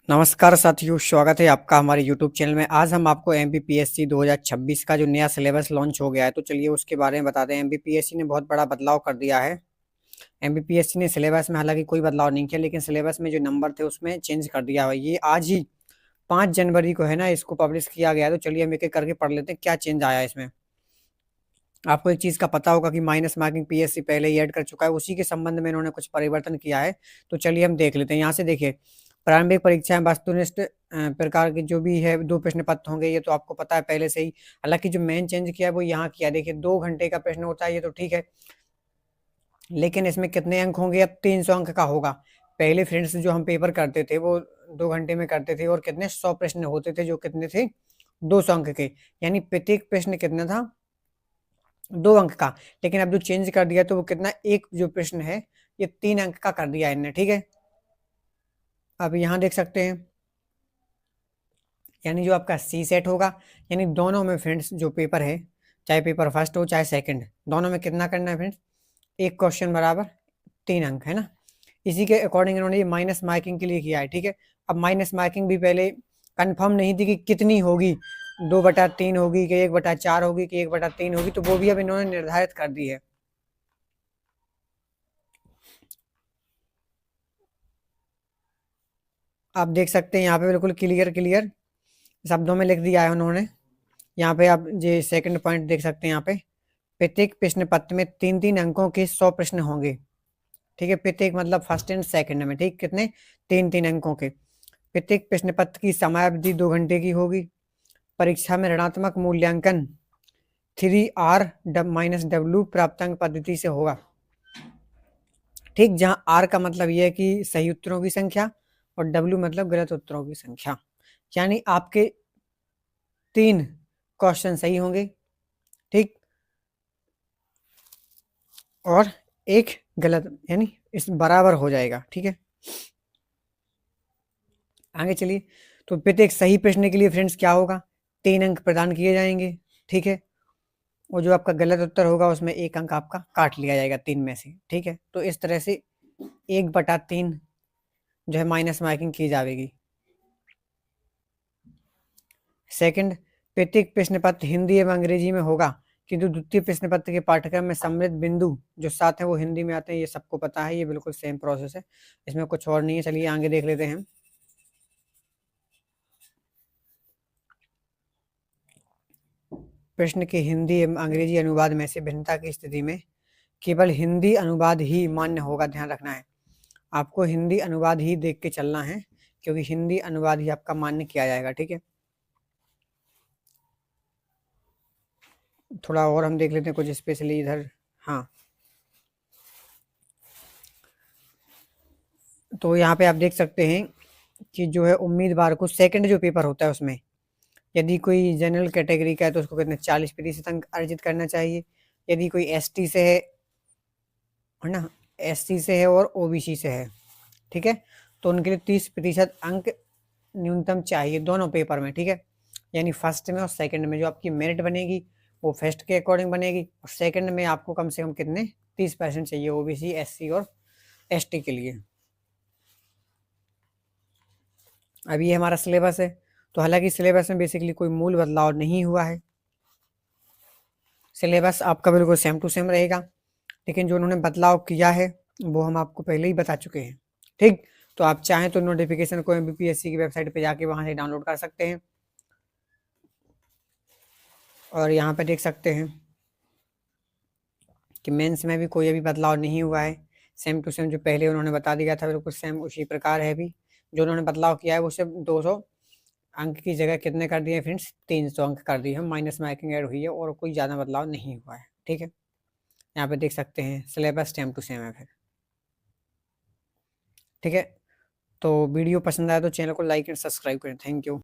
नमस्कार साथियों, स्वागत है आपका हमारे YouTube चैनल में। आज हम आपको एमपीपीएससी 2026 का जो नया सिलेबस लॉन्च हो गया है, तो चलिए उसके बारे में बताते हैं। एमपीपीएससी ने बहुत बड़ा बदलाव कर दिया है। एमपीपीएससी ने सिलेबस में हालांकि कोई बदलाव नहीं किया, लेकिन सिलेबस में जो नंबर थे उसमें चेंज कर दिया है। ये आज ही 5 जनवरी को है ना, इसको पब्लिश किया गया है। तो चलिए हम एक एक करके पढ़ लेते हैं क्या चेंज आया है इसमें। आपको एक चीज़ का पता होगा कि माइनस मार्किंग पीएससी पहले ही ऐड कर चुका है, उसी के संबंध में इन्होंने कुछ परिवर्तन किया है। तो चलिए हम देख लेते हैं। यहाँ से देखिए, प्रारंभिक परीक्षाएं वस्तुनिष्ठ प्रकार के जो भी है 2 प्रश्न पत्र होंगे, ये तो आपको पता है पहले से ही। हालांकि जो मेन चेंज किया है वो यहाँ किया, देखिए 2 घंटे का प्रश्न होता है, ये तो ठीक है, लेकिन इसमें कितने अंक होंगे? अब 300 अंक का होगा। पहले फ्रेंड्स जो हम पेपर करते थे वो 2 घंटे में करते थे, और कितने 100 प्रश्न होते थे, जो कितने थे 200 अंक के, यानी प्रत्येक प्रश्न कितना था? 2 अंक का। लेकिन अब जो चेंज कर दिया तो वो कितना, एक जो प्रश्न है ये 3 अंक का कर दिया इनने, ठीक है। अब यहाँ देख सकते हैं, यानी जो आपका सी सेट होगा, यानी दोनों में फ्रेंड्स जो पेपर है, चाहे पेपर फर्स्ट हो चाहे सेकंड, दोनों में कितना करना है फ्रेंड्स? एक क्वेश्चन बराबर 3 अंक, है ना। इसी के अकॉर्डिंग इन्होंने ये माइनस मार्किंग के लिए किया है, ठीक है। अब माइनस मार्किंग भी पहले कंफर्म नहीं थी कि कितनी होगी, 2/3 होगी कि 1/4 होगी कि 1/3 होगी, तो वो भी अब इन्होंने निर्धारित कर दी है। आप देख सकते हैं यहाँ पे बिल्कुल क्लियर क्लियर शब्दों में लिख दिया है उन्होंने। यहाँ पे आप ये सेकंड पॉइंट देख सकते हैं, यहाँ पे प्रत्येक प्रश्न पत्र में 3-3 अंकों के 100 प्रश्न होंगे, ठीक है। प्रत्येक मतलब फर्स्ट एंड सेकंड में, ठीक, कितने? 3-3 अंकों के। प्रत्येक प्रश्न पत्र की समयावधि 2 घंटे की होगी। परीक्षा में ऋणात्मक मूल्यांकन 3R-W प्राप्तांक पद्धति से होगा, ठीक। जहां R का मतलब यह है कि सही उत्तरों की संख्या, और W मतलब गलत उत्तरों की संख्या। यानी आपके 3 क्वेश्चन सही होंगे, ठीक, और एक गलत, यानी इस बराबर हो जाएगा, ठीक है। आगे चलिए। तो प्रत्येक सही प्रश्न के लिए फ्रेंड्स क्या होगा? 3 अंक प्रदान किए जाएंगे, ठीक है। और जो आपका गलत उत्तर होगा उसमें 1 अंक आपका काट लिया जाएगा 3 में से, ठीक है। तो इस तरह से 1/3 जो है माइनस मार्किंग की जाएगी। सेकंड, प्रत्येक प्रश्न पत्र हिंदी एवं अंग्रेजी में होगा, किंतु द्वितीय प्रश्न पत्र के पाठ्यक्रम में सम्मिलित बिंदु जो 7 है वो हिंदी में आते हैं। ये सबको पता है, ये बिल्कुल सेम प्रोसेस है, इसमें कुछ और नहीं है। चलिए आगे देख लेते हैं। प्रश्न के हिंदी एवं अंग्रेजी अनुवाद में से भिन्नता की स्थिति में केवल हिंदी अनुवाद ही मान्य होगा। ध्यान रखना है, आपको हिंदी अनुवाद ही देख के चलना है, क्योंकि हिंदी अनुवाद ही आपका मान्य किया जाएगा, ठीक है। थोड़ा और हम देख लेते हैं कुछ स्पेशली इधर। हाँ, तो यहाँ पे आप देख सकते हैं कि जो है उम्मीदवार को सेकंड जो पेपर होता है उसमें, यदि कोई जनरल कैटेगरी का है तो उसको कितने 40% अंक अर्जित करना चाहिए। यदि कोई एसटी से है ना, एससी से है और ओबीसी से है, ठीक है, तो उनके लिए 30% अंक न्यूनतम चाहिए दोनों पेपर में, ठीक है। यानी फर्स्ट में और सेकंड में जो आपकी मेरिट बनेगी वो फर्स्ट के अकॉर्डिंग बनेगी, और सेकंड में आपको कम से कम कितने 30% चाहिए ओबीसी, एससी और एसटी के लिए। अब ये हमारा सिलेबस है। तो हालांकि सिलेबस में बेसिकली कोई मूल बदलाव नहीं हुआ है, सिलेबस आपका बिल्कुल सेम टू सेम रहेगा, लेकिन जो उन्होंने बदलाव किया है वो हम आपको पहले ही बता चुके हैं, ठीक। तो आप चाहें तो नोटिफिकेशन को एमपीपीएससी की वेबसाइट पे जाके वहां से डाउनलोड कर सकते हैं, और यहाँ पे देख सकते हैं कि मेंस में भी कोई अभी बदलाव नहीं हुआ है। सेम टू सेम जो पहले उन्होंने बता दिया था बिल्कुल सेम उसी प्रकार है। अभी जो उन्होंने बदलाव किया है वो सिर्फ 200 अंक की जगह कितने कर दिए फ्रेंड्स? 300 अंक कर दिए हैं, माइनस मार्किंग ऐड हुई है, और कोई ज़्यादा बदलाव नहीं हुआ है, ठीक है। यहाँ पे देख सकते हैं सिलेबस सेम टू सेम है फिर, ठीक है। तो वीडियो पसंद आया तो चैनल को लाइक एंड सब्सक्राइब करें। Thank you.